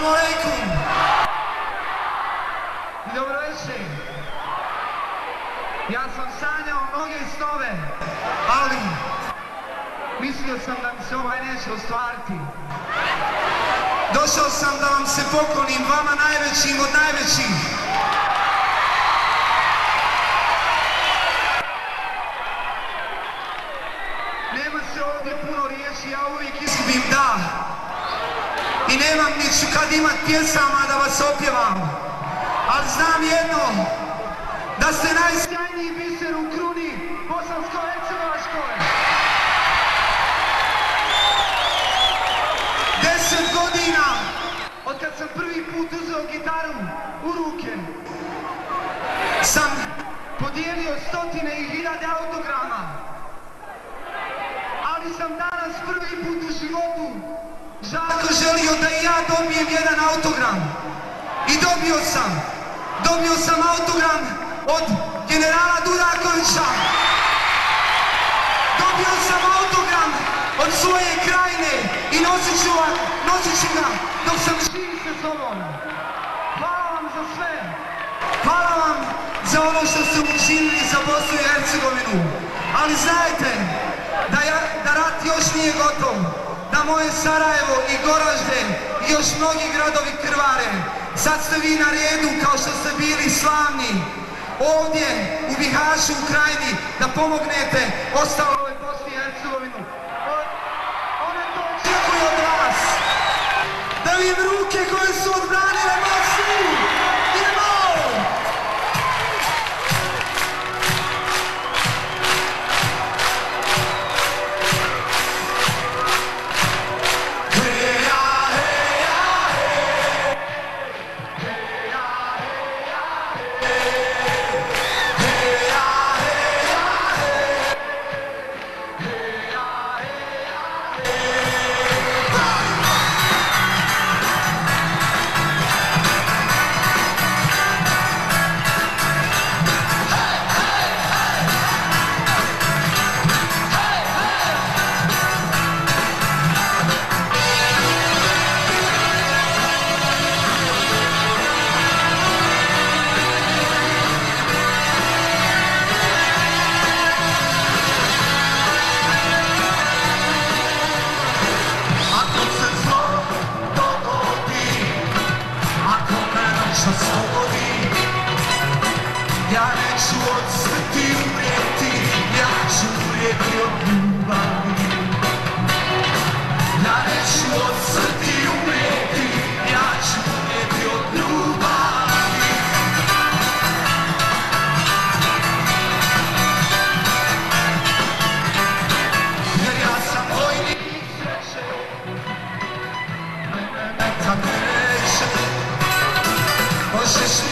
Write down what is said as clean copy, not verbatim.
alejkum. I dobroveče. Ja sam sanjao mnoge snove, ali mislio sam da mi se ovaj neće ostvariti. Došao sam da vam se poklonim, vama najvećim od najvećih. Nema se ovdje puno riječi, ja uvijek izgubim dah. I nemam niću kad imat pjesama da vas opjevam. Ali znam jedno, da ste najsjajniji biser u kruni Bosansko-Hercegovačkoj. 10 godina od kad sam prvi put uzeo gitaru u ruke sam podijelio stotine i hiljade autograma. Ali sam danas prvi put u životu žarko želio da i ja dobijem jedan autogram. I dobio sam autogram od generala Durakovića. Dobio sam autogram od svoje krajine i nosit ću ga dok sam živ sa sobom. Hvala vam za sve. Hvala vam za ono što ste učinili za Bosnu i Hercegovinu. Ali znajte da rat još nije gotov. Da moje Sarajevo i Goražde i još mnogi gradovi krvare. Sad ste vi na redu kao što ste bili slavni ovdje u Bihaću, u Krajini, da pomognete ostaloj Bosni i Hercegovinu. One to očekuju od vas. Da im ruke koje su odbranile Bosnu. Idemo! Ja neću od smrti umrijeti, ja ću umrijeti od ljubavi. Ja neću od smrti umrijeti, ja ću umrijeti od ljubavi. Jer ja sam vojnik sreće, tako reče, možeš